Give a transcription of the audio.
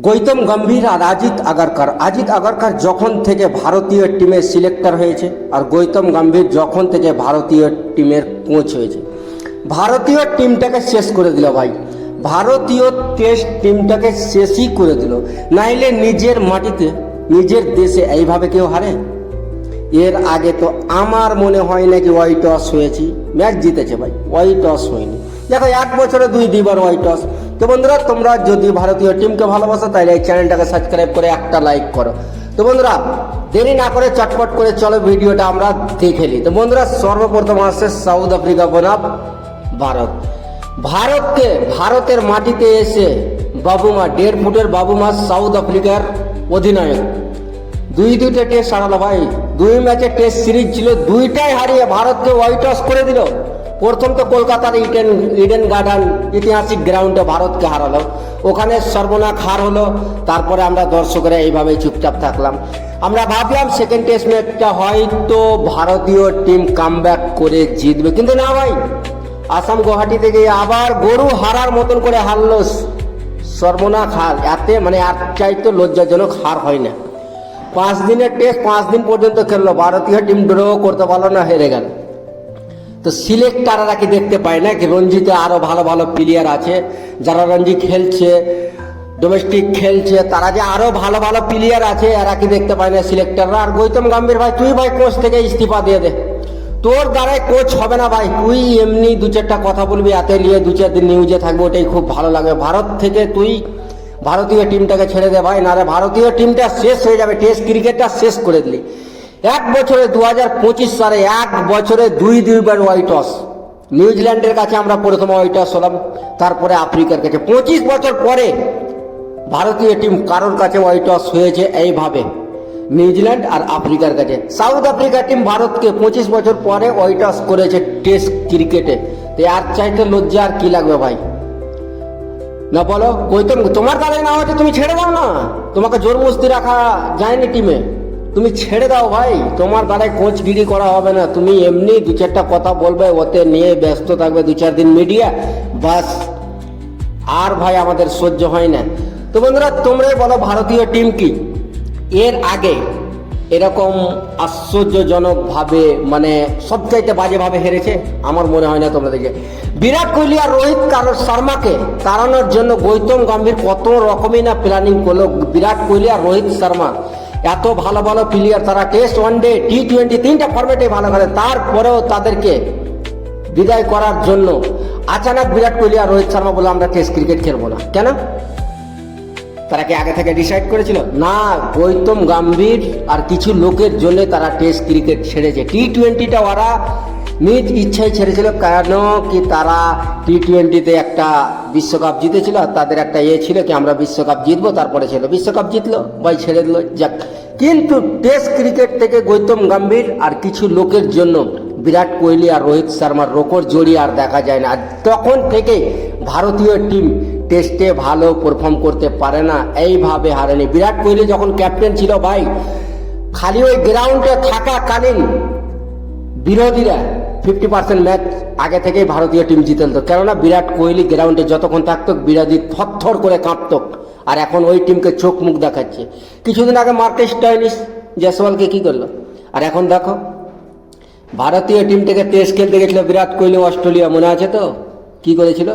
গৌতম গম্ভীর আর অজিত আগারকার যখন থেকে ভারতীয় টিমের সিলেক্টর হয়েছে আর গৌতম গম্ভীর যখন থেকে ভারতীয় টিমের কোচ হয়েছে, ভারতীয় টিমটাকে শেষ করে দিল ভাই। ভারতীয় টেস্ট টিমটাকে শেষই করে দিল। নাইলে নিজের মাটিতে নিজের দেশে এইভাবে কেউ হারে? এর আগে তো আমার মনে হয় না কি ওয়াই টস হয়েছি, ম্যাচ জিতেছে ভাই, ওয়াই টস হয়নি। দেখো 1 বছরে 2বার ওয়াই টস। তো বন্ধুরা, তোমরা যদি ভারতীয় টিমকে ভালোবাসো তাহলে এই চ্যানেলটাকে সাবস্ক্রাইব করে একটা লাইক করো। তো বন্ধুরা, দেরি না করে চটপট করে চলো ভিডিওটা আমরা দেখে নিই। তো বন্ধুরা, সর্বপ্রথম আসছে সাউথ আফ্রিকা বনাম ভারত। ভারতের মাটিতে এসে বাবুমা, 1.5 ফুটের বাবুমা সাউথ আফ্রিকার অধিনায়ক দুইটা টেস্ট হারালো ভাই। 2 ম্যাচের টেস্ট সিরিজ ছিল, 2টাই হারিয়ে ভারতকে হোয়াইট টস করে দিল। প্রথম তো কলকাতার ইডেন গার্ডেন ঐতিহাসিক গ্রাউন্ডে ভারতকে হারালো, ওখানে সর্বনাশ হার হলো। তারপরে আমরা দর্শকরা এইভাবেই চুপচাপ থাকলাম। আমরা ভাবলাম সেকেন্ড টেস্ট ম্যাচটা হয়তো ভারতীয় টিম কামব্যাক করে জিতবে, কিন্তু না ভাই, আসাম গুয়াহাটি থেকে আবার গরু হারার মতন করে হারলো। সর্বনাশ হার, এতে মানে আর চাইতো লজ্জাজনক হার হয় না। 5 দিনের টেস্ট, 5 দিন পর্যন্ত খেললো, ভারতীয় টিম ড্র করতে পারলো না, হেরে গেল। তো সিলেক্টাররা কি দেখতে পায় না কি রঞ্জিতে আরো ভালো ভালো প্লেয়ার আছে, যারা রঞ্জি খেলছে, ডোমেস্টিক খেলছে, তারা যে আরো ভালো ভালো প্লেয়ার আছে, এরা কি দেখতে পায় না সিলেক্টাররা? আর গৌতম গম্ভীর ভাই, তুই ভাই কোচ থেকে ইস্তিফা দিয়ে দে, তোর দ্বারাই কোচ হবে না ভাই। তুই এমনি 2-4টা কথা বলবি, এতে নিয়ে 2-4 দিন নিউজে থাকবে, ওটাই খুব ভালো লাগবে। ভারত থেকে তুই ভারতীয় টিমটাকে ছেড়ে দে ভাই, না রে ভারতীয় টিমটা শেষ হয়ে যাবে। টেস্ট ক্রিকেটটা শেষ করে দিলি। 1 বছরে 2025 সালে 1 বছরে 2বার হোয়াইট টস। নিউজিল্যান্ডের কাছে আমরা প্রথম হোয়াইট টস হলাম, তারপরে আফ্রিকার কাছে। 25 বছর পরে ভারতীয় টিম কারোর কাছে হোয়াইট টস হয়েছে এইভাবে, নিউজিল্যান্ড আর আফ্রিকার কাছে। সাউথ আফ্রিকার টিম ভারতকে 25 বছর পরে হোয়াইট টস করেছে টেস্ট ক্রিকেটে। তো আর চাইতে লজ্জা আর কি লাগবে ভাই? না বলো, গৌতম তোমার দ্বারাই না হচ্ছে, তুমি ছেড়ে দাও না। তোমাকে জোরমস্তি রাখা যায়নি টিমে, তুমি ছেড়ে দাও ভাই। তোমার দ্বারাই কোচগিরি করা হবে না, তুমি এমনি 2-4টা কথা বলবে, ওতে নিয়ে ব্যস্ত থাকবে 2-4 দিন মিডিয়া, বাস। আর ভাই আমাদের সহ্য হয় না। তো বন্ধুরা, তোমরাই বলো ভারতীয় টিম কি এর আগে এরকম আশ্চর্যজনক ভাবে, মানে সবচাইতে বাজেভাবে হেরেছে? আমার মনে হয় না। তোমরা দেখে বিরাট কোহলি আর রোহিত শর্মাকে তাড়ানোর জন্য গৌতম গম্ভীর কত রকমই না প্ল্যানিং করলো। বিরাট কোহলি আর রোহিত শর্মা এত ভালো ভালো প্লেয়ার, তারা টেস্ট, ওয়ানডে, T20 3টা ফরম্যাটে ভালো খেলে, তারপরেও তাদেরকে বিদায় করার জন্য আচানক বিরাট কোহলি আর রোহিত শর্মা বলে আমরা টেস্ট ক্রিকেট খেলবো না। কেন? তারা কি আগে থেকে ডিসাইড করেছিল? না, গৌতম গম্ভীর আর কিছু লোকের জন্য তারা টেস্ট ক্রিকেট ছেড়েছে। T20টা ওরা নিজ ইচ্ছায় ছেড়েছিল, কেন কি তারা T20তে একটা বিশ্বকাপ জিতেছিল, তাদের একটা ছিল কি আমরা বিশ্বকাপ জিতবো, তারপরে ছিল বিশ্বকাপ জিতলো ভাই, ছেড়ে দিল, যাক। কিন্তু টেস্ট ক্রিকেট থেকে গৌতম গম্ভীর আর কিছু লোকের জন্য বিরাট কোহলি আর রোহিত শর্মার রেকর্ড জড়িয়ে আর দেখা যায় না। তখন থেকে ভারতীয় টিম টেস্টে ভালো পারফর্ম করতে পারে না, এইভাবে হারেনি। বিরাট কোহলি যখন ক্যাপ্টেন ছিল ভাই, খালি ওই গ্রাউন্ডে থাকাকালীন বিরোধীরা 50% ম্যাচ আগে থেকেই ভারতীয় টিম জিতে নিত, কেননা বিরাট কোহলি গ্রাউন্ডে যতক্ষণ থাকতো বিরোধী থরথর করে কাঁপত। আর এখন ওই টিমকে চোখ মুখ দেখাচ্ছে। কিছুদিন আগে মার্কেস স্টোইনিস জয়সওয়ালকে কি করলো, আর এখন দেখো ভারতীয় টিম থেকে টেস্ট খেলতে গেছিল বিরাট কোহলি অস্ট্রেলিয়া, মনে আছে তো কি করেছিল?